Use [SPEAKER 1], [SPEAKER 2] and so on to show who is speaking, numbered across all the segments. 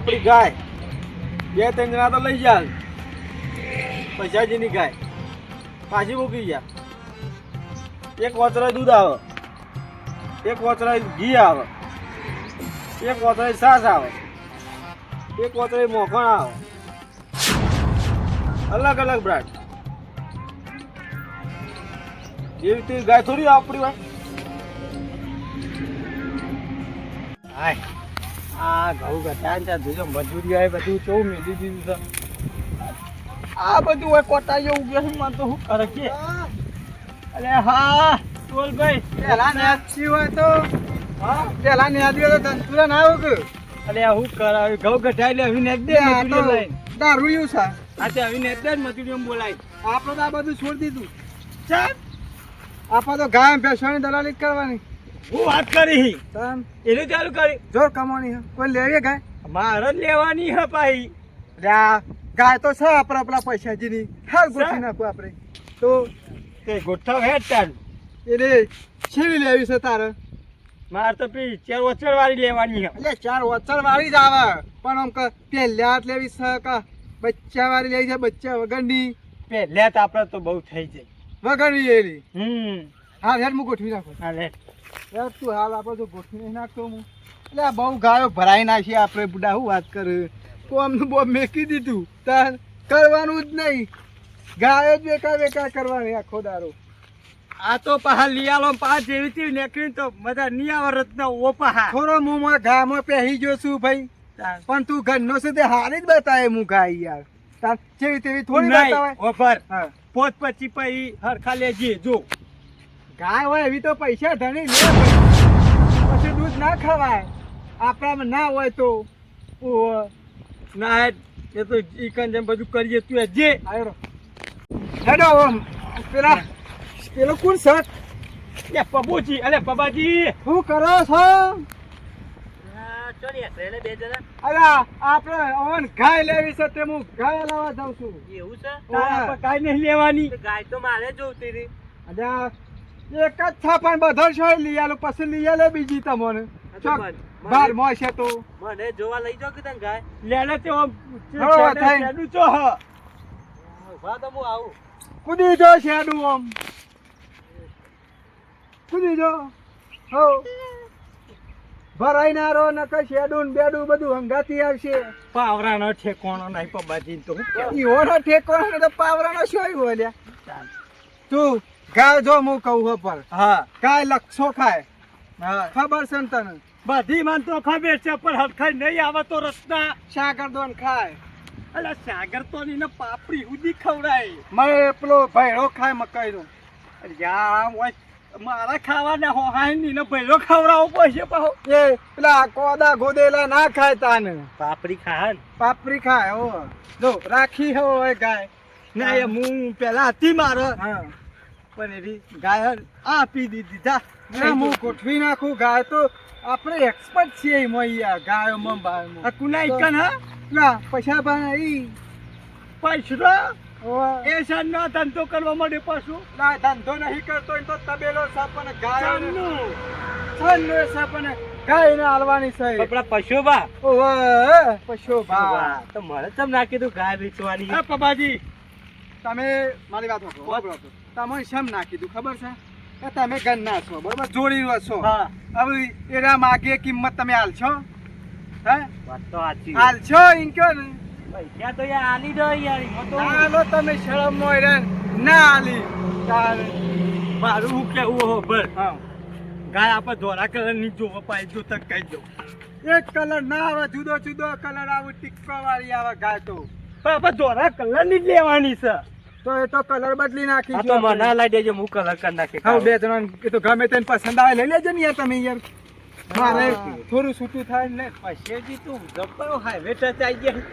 [SPEAKER 1] આપણી ગાય 2-3 જણા તો લઈ જાય પૈસાજીની ગાય પાછી મૂકી જા એક વચરાય દૂધ આવે એક વચરાય ઘી આવે એક વચરાય છાશ આવે એક વચરાય મોખણ આવે અલગ અલગ બ્રાન્ડ એવી રીતે ગાય થોડી આપણી હોય હાય આ ઘઉં ઘટા ત્યાં જોજો મજૂરી આવે બધું કેવું મેળવી દીધું છે આ બધું હોય કોટા જેવું ઉગ્યા છે મને તો શું કરે કે અરે હા ટોલભાઈ પેલા નેચી હોય તો હા પેલા નેચી હોય તો ધંતુરા ના આવું કે અરે હું કરાવ્યું ઘઉં ઘટાઈ લે હવે નેચ દે મજૂરી લઈને દારૂ યુ છે હા તે હવે નેચ દે મજૂરી બોલાય આપણે તો આ બધું છોડી દીધું ચાલ આપણે તો ગાય ભેંસોની દલાલી કરવાની હું વાત કરી એને ચાલુ કરી જોર કમાણી કોઈ લેવી ગાય મારે જ લેવાની હે ભાઈ ગાય તો છે આપણા આપણા પૈસાજીની હાલ ગોઠવી નાખું આપણે તો તે ગોઠવ હે તાર એને છેવી લેવી છે તારે મારે તો પી 4 વચર વાળી લેવાની હે એટલે 4 વચર વાળી જ આવે પણ આમ કે પહેલ્યાત લેવી છે કે બચ્ચા વાળી લેવી છે બચ્ચા વગરની પહેલ્યાત આપણે તો બહુ થઈ જાય વગરની એલી હા હેડ હું ગોઠવી નાખું હા લે યાર તું હાલ આપણે તો ગોઠવી નહીં નાખતો હું એટલે આ બહુ ગાયો ભરાઈ નાખી આપણે બુડા શું વાત કરે તો અમને બહુ મેકી દીધું તાર કરવાનું જ નહીં ગાયો જ બેકાર કરવાની આખો દારો આ તો પહા લીયાલો 5 જેવી થી નીકળી તો મજા નહીં આવે રત્ન ઓ પહા થોડો મોમાં ગામાં પહેરી ગયો છું ભાઈ પણ તું ઘરનો છે તે હારી જ બતાવે હું ગાય યાર તાર જેવી તેવી થોડી બતાવે ઓફર હા 5-25 પૈ હરખા લેજે જો ગાય હોય એવી તો પૈસા ધણી લે પછી દૂધ ના ખવાય આપણામાં ના હોય તો ના એ તો ચિકન જેમ બધું કરીએ તું જે આવ્યો હેડો પેલા પેલો કોણ સર એ પબુજી અલે પબાજી શું કરો છો અરે આપણે ઓન ગાય લેવી છે તે હું ગાય લાવવા જાઉં છું એવું છે આપણે ગાય નહીં લેવાની ગાય તો મારે જોઈતી હતી અલ્યા એક જ છે પણ બધો છે લઈ આલો પછી લઈ આલે બીજી તમને બાર મોશે તો મને જોવા લઈ જાવ કે તને ગાય લેલે તે ઓમ શેડું ચો હ ઉભા તો હું આવું કુદી જો શેડું ઓમ કુદી જો હો ભરાઈ ના રો ન કે શેડું બેડું બધું હંગાતી આવશે પાવરાનો ઠેકોણો નહીં પબાજી તો ઈઓનો ઠેકોણો તો પાવરાનો શું બોલ્યા તું ગાય જો હું કહું હો પર હા ગાય લક્ષો ખાય હા ખબર છે ને તને બધી મન તો ખબર છે પણ હરખાઈ નહીં આવે તો રસ્તા સાગર દોન ખાય અલે સાગર તો ની પાપડી ઉદી ખવડાય મને પેલો ભૈરો ખાય મકાઈ નો યા મારા ખાવાના હોહાઈ ની ભૈરો ખવડાવો પડશે પાહો એ પેલા કોદા ગોદેલા ના ખાય તાને પાપડી ખાય પાપડી ખાય હો જો રાખી હોય ગાય ના એ હું પેલા હતી મારે હા પણ એવી ગાય આપી દીધી જા હું ગોઠવી નાખું ગાય તો આપણે એક્સપર્ટ છીએ મૈયા ગાયો મંબાયો આ કુનાઈ કન હા ના પૈસા ભાઈ પૈસા એ સાનો ધંધો કરવા મળે પાછું ના ધંધો નહીં કરતો તો તબેલો સાપને ગાય છન્નો સાપને ગાય ને આલવાની છે આપડા પશુ બા ઓહો પશુ બા તો મને તમ ના કીધું ગાય વેચવાની હા પબાજી તમે મારી વાત સાંભળો તમે શેમ ના કીધું ખબર છે તમે ગન્ના છો બરોબર જોડી છો હા હવે એના માગે કિંમત તમે હાલશો હે વાત તો સાચી હાલશો ઇનકો ને પૈસા તો યાર આલી દો યાર તો હાલો તમે શરમ મોય ના આલી તાર મારું હું કેવું હો બર હા ગાય આપણે ધોરા કલર ની જોવો પાઈ જો તક કહી દો એક કલર ના આવે જુદો જુદો કલર આવે ટીક્કા વાળી આવે ગાય તો પણ આપણે ધોરા કલર ની લેવાની છે તો એ તો કલર બદલી નાખી તો મને લઈ દેજો હું કલર કરી નાખી હા બે જણ એ તો ગમે તેને પસંદ આવે લઈ લેજો ને યાર તમે યાર મારે થોડું છૂટું થાય ને પૈસેજી તું જબ્બરો હાઈવે ટચ આવી ગયા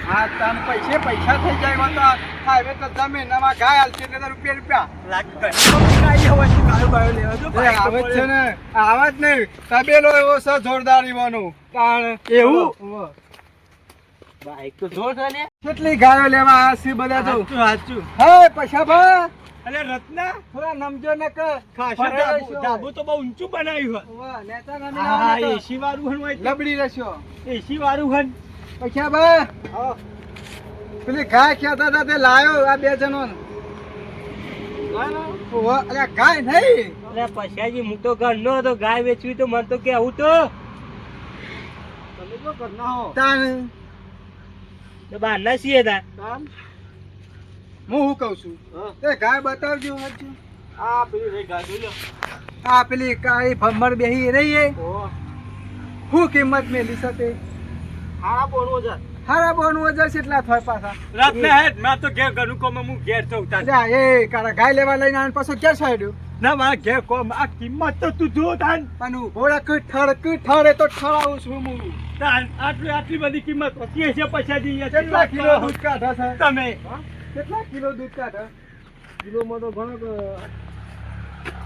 [SPEAKER 1] હા તમ પૈસા થઈ જાય તો હાઈવે તો જમીન નવા ગાય હાલશે એટલે રૂપિયા લાખ ગાય હોય તો ગાયો ગાયો લેવા જો આવે છે ને આવા જ નહીં તબેલો એવો છે જોરદાર ઈવાનો કારણ એવું બાઈક તો જોર છે ને કેટલી ગાયો લેવા આ છે બધા તો સાચું હે પૈસા ભા અલે રત્ના થોડા નમજો ને કે ધાબુ તો બહુ ઊંચું બનાવ્યું હે વાહ નેતા નમી હા એસી વાળું હન હોય લબડી રહેશો એસી વાળું હન પૈસા બા પેલી ગાય ખેતા હતા તે લાયો આ બે જણો અરે ગાય નહીં
[SPEAKER 2] અરે પૈસાજી હું તો ઘરનો હતો ગાય વેચવી તો મને તો કેવું તો
[SPEAKER 1] તમે તો ઘરના હો તાન
[SPEAKER 2] તો બહારના છીએ તા
[SPEAKER 1] તાન હું શું કહું છું તે ગાય બતાવજો હજુ
[SPEAKER 2] આ પેલી રે ગાય જોઈ લો
[SPEAKER 1] આ પેલી કાળી ભમર બેહી રહી હે શું કિંમત મેલી શકે
[SPEAKER 2] હારા બોલવો છે
[SPEAKER 1] હારા બોનું વજર કેટલા થાય પાછા
[SPEAKER 2] રાતને હેડ મેં તો ઘેર ઘરનું કોમ હું ઘેર તો ઉતાર
[SPEAKER 1] અલ્યા એ કારા ગાય લેવા લઈને આન પાછો ક્યાં સાડ્યો
[SPEAKER 2] ના મારા ઘેર કોમ આ કિંમત તો તું જો તાન
[SPEAKER 1] પણ ભોળા કઠળ તો ઠળાવું છું હું
[SPEAKER 2] તાન આટલી બધી કિંમત હોતી હશે પૈસા દી
[SPEAKER 1] કેટલા કિલો દૂધ કાઢા છે
[SPEAKER 2] તમે
[SPEAKER 1] કેટલા કિલો દૂધ કાઢા
[SPEAKER 2] કિલોમાં તો ઘણો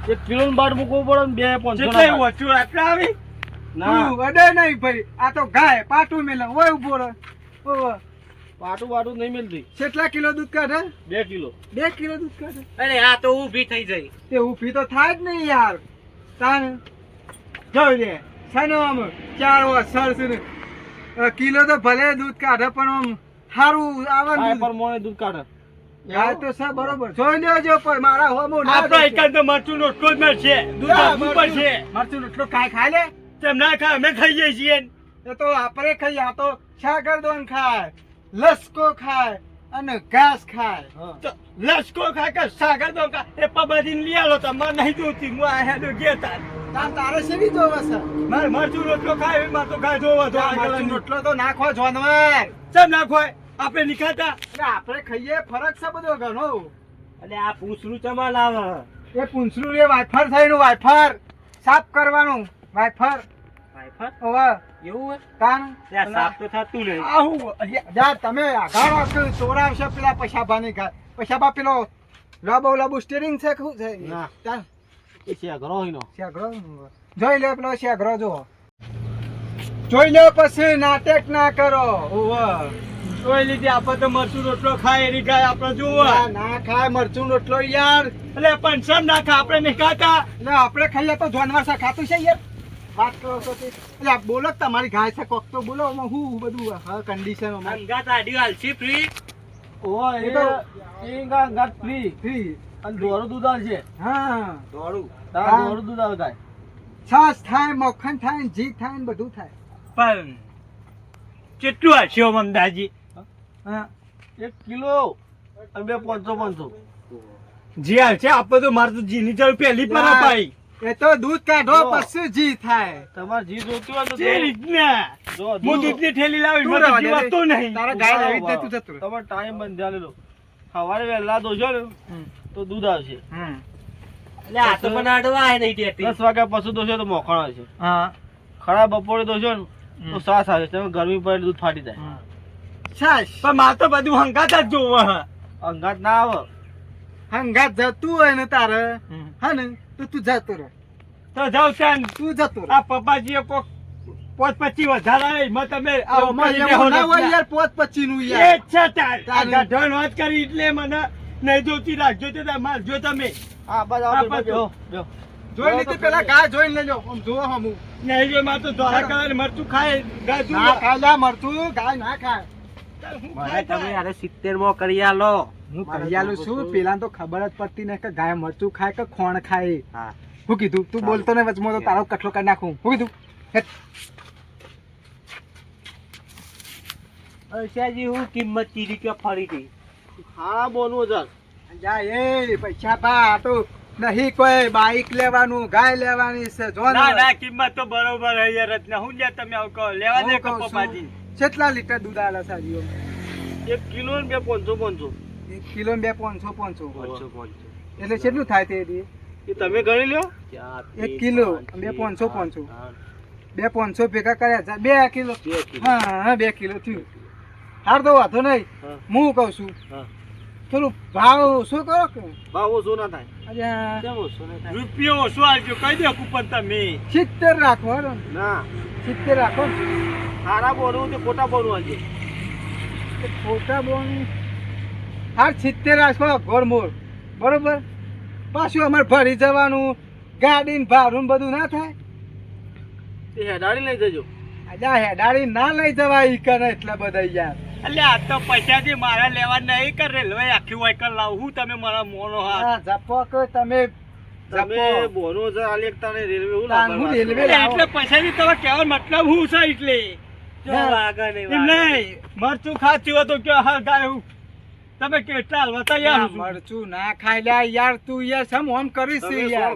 [SPEAKER 2] 1 કિલો નું બાટ મૂકવું પડે ને 2 500 કેટલે ઓછું આટલા આવી
[SPEAKER 1] ના વડે નહીં ભાઈ આ તો ગાય પાટું મેલા ઓય ઉભો રહે ઓય
[SPEAKER 2] પાટું નહીં મળતી
[SPEAKER 1] કેટલા કિલો દૂધ કાઢે
[SPEAKER 2] 2 કિલો
[SPEAKER 1] 2 કિલો દૂધ કાઢે
[SPEAKER 2] અરે આ તો ઊભી થઈ જાય
[SPEAKER 1] તે ઊભી તો થાય જ નહીં યાર તાન જોઈ લે સાનો આમ 4 વર્ષ છે કિલો તો ભલે દૂધ કાઢે પણ આમ સારું આવવાનું
[SPEAKER 2] પર મોને દૂધ કાઢે
[SPEAKER 1] ગાય તો સા બરોબર જોઈ લેજો પણ મારા હોમો ના
[SPEAKER 2] આપણે એક તો મરચું રોટલો જ મળશે દૂધ આપવું પડશે
[SPEAKER 1] મરચું રોટલો ખાય લે
[SPEAKER 2] તેમ ના ખાય અમે ખાઈએ છીએ
[SPEAKER 1] એ તો આપણે ખાઈએ આ તો શાગરદોન ખાય લસકો ખાય અને ઘાસ ખાય
[SPEAKER 2] તો લસકો ખાય કે સાગર દો કા એ પબાદીને લઈ આલો તમારે નહીં જોતી હું આ હેડો ગયા
[SPEAKER 1] તારે શેની જોવે છે
[SPEAKER 2] મારે મરચું રોટલો ખાય એમાં તો ગાય જોવો તો
[SPEAKER 1] મરચું રોટલો તો નાખો જોનવાર
[SPEAKER 2] ચમ નાખો આપણે નહીં ખાતા
[SPEAKER 1] એટલે આપણે ખાઈએ ફરક છે બધો ઘણો
[SPEAKER 2] એટલે આ પૂછરું ચમા લાવે
[SPEAKER 1] એ પૂંછરું એ વાઇફર થઈનું વાઇફર સાફ કરવાનું વાઇફર ઓવે
[SPEAKER 2] એવું હોય
[SPEAKER 1] કાન
[SPEAKER 2] ત્યાં સાફ તો થતું નહીં
[SPEAKER 1] આહું યાર તમે આઘાડો કે ચોરાવશે પેલા પૈસાબાની ગાય પૈસાબા પેલો લાબુ સ્ટીરિંગ છે શું છે
[SPEAKER 2] ના.
[SPEAKER 1] ચાલ
[SPEAKER 2] એ છે ઘરો હોઈનો
[SPEAKER 1] શેગરો જોઈ લે પેલો શેગરો જો જોઈ લે પછી નાટક ના કરો ઓવે
[SPEAKER 2] જોઈ લીધી આપણે તો મરચું રોટલો ખાય એની ગાય આપણે જોવો
[SPEAKER 1] ના ખાય મરચું રોટલો યાર
[SPEAKER 2] એટલે પણ સમ ના ખા આપણે નહીં ખાતા
[SPEAKER 1] એટલે આપણે ખાઈએ તો જાનવર છે ખાતું છે યાર વાત કરો છો તે એટલે બોલો કે તમારી ગાય છે કોક તો બોલો આમાં હું બધું હા કન્ડિશન
[SPEAKER 2] અંગાત આડી હાલસી ફ્રી ઓ
[SPEAKER 1] એ તો
[SPEAKER 2] એ અંગાત ફ્રી
[SPEAKER 1] ફ્રી
[SPEAKER 2] અને દોરું દૂધ આલશે
[SPEAKER 1] હા
[SPEAKER 2] દોરું
[SPEAKER 1] હા.
[SPEAKER 2] દોરું દૂધ આવે ગાય
[SPEAKER 1] છાસ થાય મખણ થાય ઘી થાય ને બધું થાય
[SPEAKER 2] પણ કેટલું હશે મમદાજી
[SPEAKER 1] હા
[SPEAKER 2] 1 કિલો અને 500 જી હાલ છે આપણે તો મારે તો જીની જરૂર પહેલી પર
[SPEAKER 1] ના.
[SPEAKER 2] અપાઈ
[SPEAKER 1] એ તો દૂધ કાઢો પછી ઘી થાય
[SPEAKER 2] તમારે જી જોતું હોય તો જે રીતના હું દૂધની થેલી લાવી
[SPEAKER 1] તું
[SPEAKER 2] મને
[SPEAKER 1] રહેવા દે.
[SPEAKER 2] જીવાતું નહીં
[SPEAKER 1] તારા ગાય લેવી જ નથી જતું
[SPEAKER 2] તમારે ટાઈમ બંધાવી લો સવારે વહેલા દોજો ને તો દૂધ આવશે
[SPEAKER 1] એટલે
[SPEAKER 2] આ તો મને અડવા નહીં દેતી 10 વાગ્યા પછી દોશો તો મોખણ આવશે
[SPEAKER 1] હા
[SPEAKER 2] ખરા બપોરે દોશો ને તો સાસ આવે તમે ગરમી પડે દૂધ ફાટી જાય
[SPEAKER 1] છાસ
[SPEAKER 2] પણ મારે તો બધું હંગાત જ જોવું હંગાત ના આવે
[SPEAKER 1] હંગાત જતું હોય ને તારે હા ને તો તું જતો રહે
[SPEAKER 2] તો જાવ ત્યાં
[SPEAKER 1] તું જતો રહે
[SPEAKER 2] આ પપ્પાજીએ કોક 5-25 વધારે એમાં તમે આ
[SPEAKER 1] અમારે
[SPEAKER 2] ઉપાડી
[SPEAKER 1] એવું
[SPEAKER 2] બેહો
[SPEAKER 1] ના હોય
[SPEAKER 2] નથી.
[SPEAKER 1] યાર 5-25 નું
[SPEAKER 2] એ
[SPEAKER 1] યાર
[SPEAKER 2] જ છે તાર. આ
[SPEAKER 1] તારી.
[SPEAKER 2] ગધેડ વાત કરી એટલે મને નહીં જોતી રાખજો તો મારજો તમે
[SPEAKER 1] હા બસ
[SPEAKER 2] આ બાજુ.
[SPEAKER 1] જોઈ લીધી પેલા ગાય જોઈને લેજો આમ જોવો હમું
[SPEAKER 2] નહીં જો મારે તો ધોળા કલર મરચું ખાય ગાજુ
[SPEAKER 1] ના ખાય મરતું ગાય ના ખાય
[SPEAKER 2] મારે તમે યાર 70 માં કરી આલો
[SPEAKER 1] હું કરિયાલું છું પેલા તો ખબર જ પડતી નહીં કે ગાય મરચું ખાય કે ખોણ ખાય
[SPEAKER 2] હા
[SPEAKER 1] હું કીધું તું બોલતો ને વચમાં તો તારો કટલો કરી નાખું હું કીધું હેટ.
[SPEAKER 2] અરસાજી હું કિંમત ચીરી કે ફરી ગઈ હા બોલવું છે
[SPEAKER 1] જા એ પૈસા પા આ તો નહીં કોઈ બાઈક લેવાનું ગાય લેવાની છે જો
[SPEAKER 2] ના ના કિંમત તો બરોબર હે યાર રત્ના હું લે તમે આવું કહો લેવા દે કે પપ્પાજી
[SPEAKER 1] કેટલા લીટર દૂધ આલે સાજીઓ
[SPEAKER 2] 1 કિલો ને 500
[SPEAKER 1] 1 કિલો ને 500
[SPEAKER 2] 500
[SPEAKER 1] એટલે કેટલું થાય તે દી?
[SPEAKER 2] એ તમે ગણી લ્યો
[SPEAKER 1] 1 કિલો 500 500 ભેગા કર્યા 2 કિલો હા હા 2 કિલો થયું હાર તો વાંધો નહીં હું કહું છું થોડું ભાવ શું કરો કે
[SPEAKER 2] ભાવ ઓછો ના થાય
[SPEAKER 1] અરે
[SPEAKER 2] કેમ ઓછો ના થાય રૂપિયો ઓછો આવજો કહી દે કુપન તમે
[SPEAKER 1] 70 રાખો હરો
[SPEAKER 2] ના
[SPEAKER 1] 70 રાખો
[SPEAKER 2] સારા બોલવું કે ખોટા બોલવું આજે
[SPEAKER 1] ખોટા બોન હાર 70 રાખો ગોળમોળ બરોબર પાછું અમારે ભરી જવાનું ગાડીને ભાડું બધું ના થાય
[SPEAKER 2] તે હેડાડી લઈ જજો
[SPEAKER 1] અલ્યા હેડાડી ના લઈ જવાય ઈ કરે એટલે બધા યાર.
[SPEAKER 2] એટલે આ તો પૈસાથી મારા લેવા નહીં કર રેલવે આખી વાયકલ લાવું તમે મારા મોનો હાથ
[SPEAKER 1] આ જપો કે તમે
[SPEAKER 2] તમે બોનો છે આલેખતા ને રેલવે હું
[SPEAKER 1] તાન હું રેલવે લાવો.
[SPEAKER 2] એટલે પૈસાથી તમે કહેવાનો મતલબ હું છે એટલે
[SPEAKER 1] ના,
[SPEAKER 2] લાગે નહીં નહીં મરચું ખાચ્યું હોય તો કે હા ગાયું તમે કેટલા હલવતા
[SPEAKER 1] ના,
[SPEAKER 2] યાર
[SPEAKER 1] મરચું ના ખાઈ લ્યા યાર તું યાર સમ ઓમ કરીશ યાર.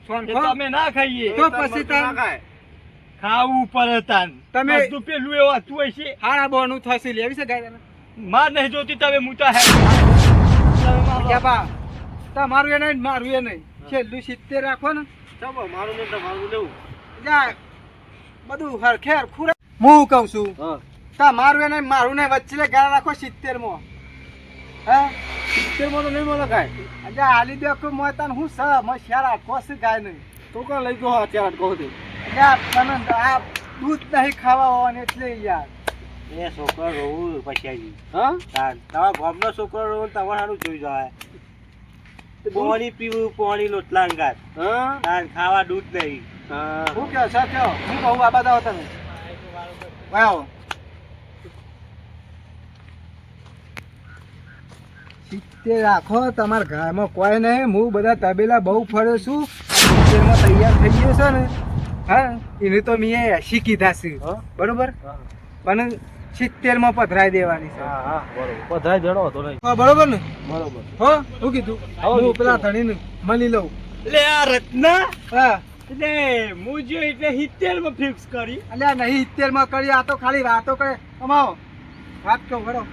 [SPEAKER 1] સોન
[SPEAKER 2] એ
[SPEAKER 1] ખો.
[SPEAKER 2] તમે ના ખાઈએ
[SPEAKER 1] તો પછી તાન
[SPEAKER 2] ખાવું પડે તાન
[SPEAKER 1] તમે-
[SPEAKER 2] બધું પેલું એવું હતું હોય છે
[SPEAKER 1] હારા બોનું થશે લેવી છે ગાય તને?
[SPEAKER 2] માર નહીં જોતી તમે મૂતા હે
[SPEAKER 1] યા બા તમારું એ નહીં મારું એ નહીં છેલ્લું 70 રાખો ને
[SPEAKER 2] ચાલો મારું ને તમારું લેવું
[SPEAKER 1] જા બધું હરખે હરખું રાખ. હું કહું છું
[SPEAKER 2] હા
[SPEAKER 1] તમારું એ નહીં મારું નહીં વચ્ચે ગાળા રાખો 70 માં. હે
[SPEAKER 2] 70 માં તો નહીં મળે કાંઈ
[SPEAKER 1] અજા હાલી દે કે મોય તને હું સ મ શેર રાખો છે ગાય નહીં.
[SPEAKER 2] તો કાં લઈ ગયો અત્યારે કહું તે
[SPEAKER 1] અજા તને આ દૂધ નહીં ખાવા હોવાનું એટલે યાર.
[SPEAKER 2] એ છોકરો રોવું પછી
[SPEAKER 1] હા
[SPEAKER 2] તમારા ગામનો છોકરો રોવું તમારે સારું જોઈ જાય પાણી પીવું પાણી લોટલા અંગાત
[SPEAKER 1] હા
[SPEAKER 2] ખાવા દૂધ નહીં
[SPEAKER 1] હું કહો સર કહો હું કહું આ બતાવો તમે વાવ 70 રાખો તમારા ઘરમાં કોઈ નહીં હું બધા તબેલા બહુ ફર્યો છું 70 માં તૈયાર થઈ ગયો છે ને હા એને તો મેં 80 કીધા છે બરોબર પણ 70 માં પધરાઈ દેવાની છે
[SPEAKER 2] હા બરોબર પધરાઈ જડો હતો નહીં
[SPEAKER 1] હા બરોબર ને
[SPEAKER 2] બરોબર
[SPEAKER 1] હો શું કીધું હું પેલા ધણીને મળી લઉં
[SPEAKER 2] લે આ રત્ના
[SPEAKER 1] હા
[SPEAKER 2] એટલે હું જો એટલે 70 માં ફિક્સ કરી
[SPEAKER 1] અલ્યા નહીં 70 માં કરી આ તો ખાલી વાતો કરે અમાવો વાત કહું બરો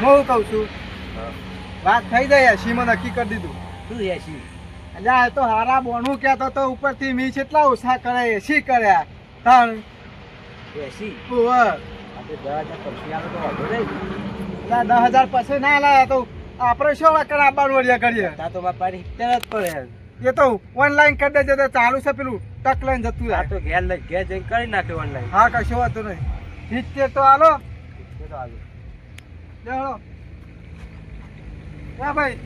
[SPEAKER 1] હું કહું છું વાત થઈ જાય 80 માં નક્કી કરી દીધું
[SPEAKER 2] શું 80
[SPEAKER 1] અલ્યા એ તો હારા બોનું કહેતો તો ઉપરથી મી કેટલા ઓછા કરે 80 કર્યા ત્રણ
[SPEAKER 2] 80
[SPEAKER 1] ઓવર
[SPEAKER 2] આપણે 10,000 પછી આવે તો વાંધો નહીં
[SPEAKER 1] 10,000 પછી ના લાયા તો આપણે શું વાકર આપવાનું વળ્યા કરીએ
[SPEAKER 2] તા તો બાપાની 70 જ પડે
[SPEAKER 1] એ તો ઓનલાઈન કરી દેજે તો ચાલુ છે પેલું ટક લઈને જતું
[SPEAKER 2] આ
[SPEAKER 1] રહે.
[SPEAKER 2] તો ઘેર જઈને કરી નાખે ઓનલાઈન
[SPEAKER 1] હા કશો વાંધો નહીં 70 તો હાલો
[SPEAKER 2] તો આવે
[SPEAKER 1] ચાલો હા ભાઈ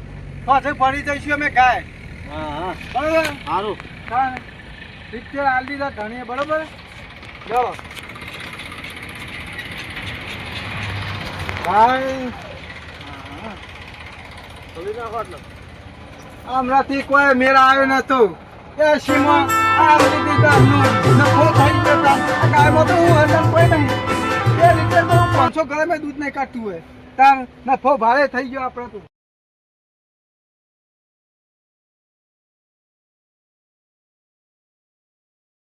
[SPEAKER 1] પાછે ફરી જઈશું અમે ગાય
[SPEAKER 2] હા
[SPEAKER 1] બરોબર
[SPEAKER 2] સારું
[SPEAKER 1] હા 70 હાલ દીધા ધણીએ બરોબર ચાલો ભાઈ
[SPEAKER 2] થોડી નાખો એટલે
[SPEAKER 1] હમણાંથી કોઈ મેળા આવ્યો નતો એ સીમા આ બધી ગામનું નફો થઈ ગયો તા. આ ગાયમાં તો હું હરદમ કોઈ નહીં 2 લીટર તો 500 ગ્રામે દૂધ નહીં કાઢતું હોય તાર નફો ભારે થઈ ગયો આપણે તો